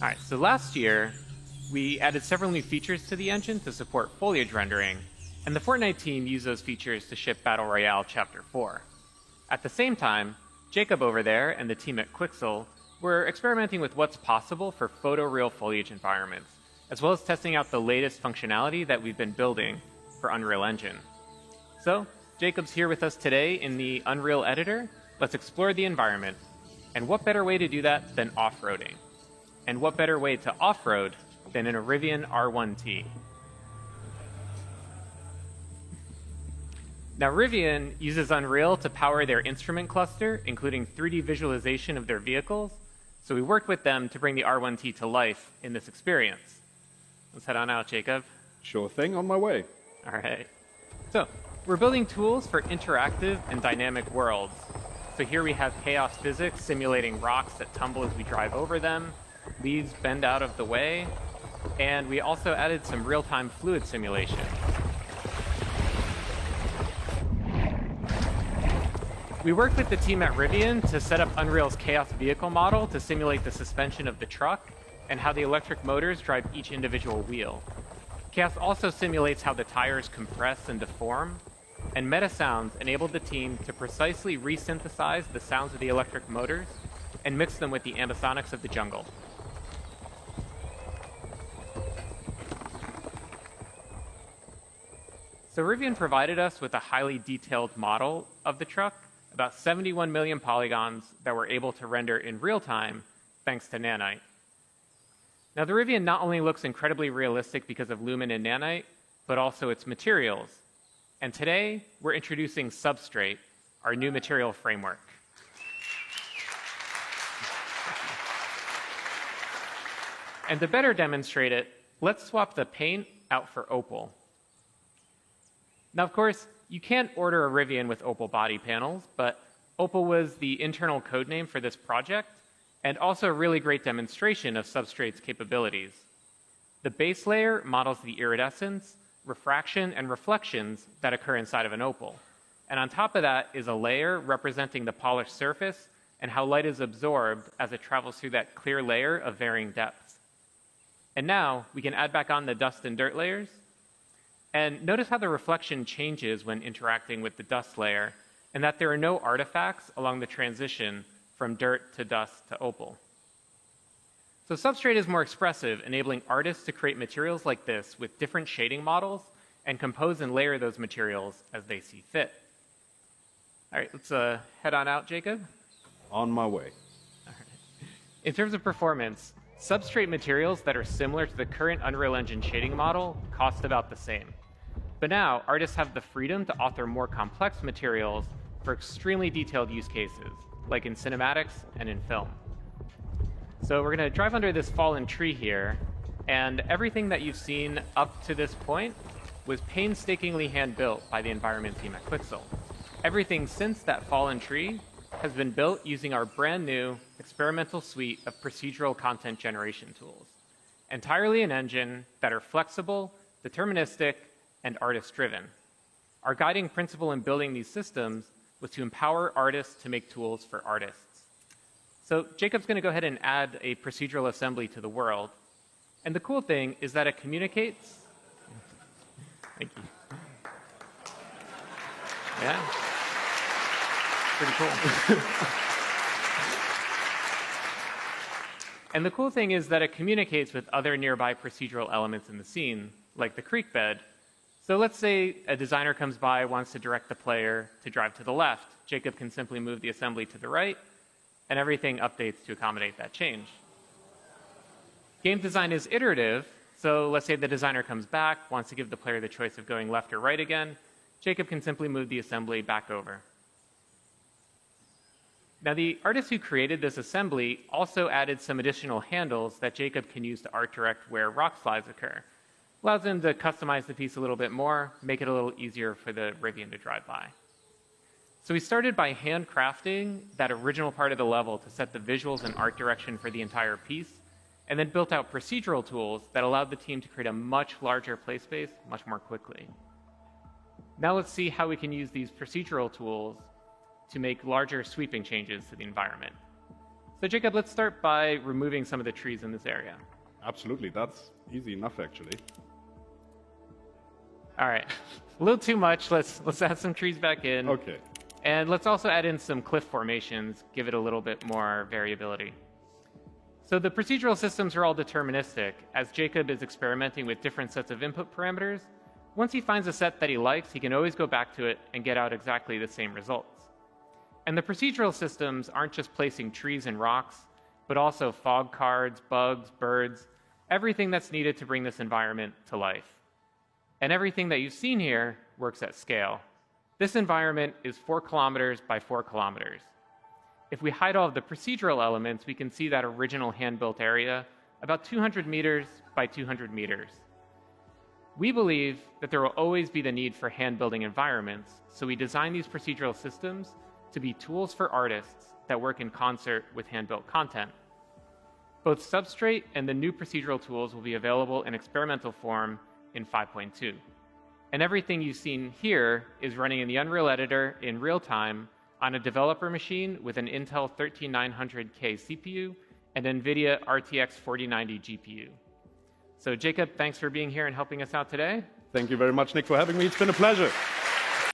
All right, so last year, we added several new features to the engine to support foliage rendering, and the Fortnite team used those features to ship Battle Royale Chapter 4. At the same time, Jacob over there and the team at Quixel were experimenting with what's possible for photoreal foliage environments, as well as testing out the latest functionality that we've been building for Unreal Engine. So, Jacob's here with us today in the Unreal Editor. Let's explore the environment. And what better way to do that than off-roading? And what better way to off-road than in a Rivian R1T? Now, Rivian uses Unreal to power their instrument cluster, including 3D visualization of their vehicles. So we worked with them to bring the R1T to life in this experience. Let's head on out, Jacob. Sure thing, on my way. All right. So we're building tools for interactive and dynamic worlds. So here we have chaos physics simulating rocks that tumble as we drive over them, leaves bend out of the way, and we also added some real-time fluid simulation. We worked with the team at Rivian to set up Unreal's chaos vehicle model to simulate the suspension of the truck and how the electric motors drive each individual wheel. Chaos also simulates how the tires compress and deform, and meta sounds enabled the team to precisely resynthesize the sounds of the electric motors and mix them with the ambisonics of the jungle. So Rivian provided us with a highly detailed model of the truck, about 71 million polygons that we're able to render in real time thanks to Nanite. Now, the Rivian not only looks incredibly realistic because of Lumen and Nanite, but also its materials. And today, we're introducing Substrate, our new material framework. And to better demonstrate it, let's swap the paint out for opal. Now, of course, you can't order a Rivian with opal body panels, but opal was the internal code name for this project, and also a really great demonstration of Substrate's capabilities. The base layer models the iridescence, refraction, and reflections that occur inside of an opal. And on top of that is a layer representing the polished surface and how light is absorbed as it travels through that clear layer of varying depths. And now we can add back on the dust and dirt layers. And notice how the reflection changes when interacting with the dust layer, and that there are no artifacts along the transition from dirt to dust to opal. So Substrate is more expressive, enabling artists to create materials like this with different shading models and compose and layer those materials as they see fit. All right, let's head on out, Jacob. On my way. All right. In terms of performance, Substrate materials that are similar to the current Unreal Engine shading model cost about the same. But now, artists have the freedom to author more complex materials for extremely detailed use cases, like in cinematics and in film. So we're going to drive under this fallen tree here, and everything that you've seen up to this point was painstakingly hand-built by the environment team at Quixel. Everything since that fallen tree has been built using our brand new experimental suite of procedural content generation tools, entirely in Engine that are flexible, deterministic, and artist-driven. Our guiding principle in building these systems was to empower artists to make tools for artists. So Jacob's going to go ahead and add a procedural assembly to the world. And the cool thing is that it communicates. Thank you. Yeah. Pretty cool. And the cool thing is that it communicates with other nearby procedural elements in the scene, like the creek bed. So let's say a designer comes by, wants to direct the player to drive to the left. Jacob can simply move the assembly to the right, and everything updates to accommodate that change. Game design is iterative, so let's say the designer comes back, wants to give the player the choice of going left or right again. Jacob can simply move the assembly back over. Now, the artist who created this assembly also added some additional handles that Jacob can use to art direct where rock slides occur. Allows him to customize the piece a little bit more, make it a little easier for the Rivian to drive by. So we started by handcrafting that original part of the level to set the visuals and art direction for the entire piece, and then built out procedural tools that allowed the team to create a much larger play space much more quickly. Now let's see how we can use these procedural tools to make larger sweeping changes to the environment. So Jacob, let's start by removing some of the trees in this area. Absolutely, that's easy enough, actually. All right, a little too much. Let's add some trees back in. Okay. And let's also add in some cliff formations, give it a little bit more variability. So the procedural systems are all deterministic. As Jacob is experimenting with different sets of input parameters, once he finds a set that he likes, he can always go back to it and get out exactly the same results. And the procedural systems aren't just placing trees and rocks, but also fog cards, bugs, birds, everything that's needed to bring this environment to life. And everything that you've seen here works at scale. This environment is 4 kilometers by 4 kilometers. If we hide all of the procedural elements, we can see that original hand-built area about 200 meters by 200 meters. We believe that there will always be the need for hand-building environments, so we design these procedural systems to be tools for artists that work in concert with hand-built content. Both Substrate and the new procedural tools will be available in experimental form in 5.2. And everything you've seen here is running in the Unreal Editor in real time on a developer machine with an Intel 13900K CPU and NVIDIA RTX 4090 GPU. So Jacob, thanks for being here and helping us out today. Thank you very much, Nick, for having me. It's been a pleasure.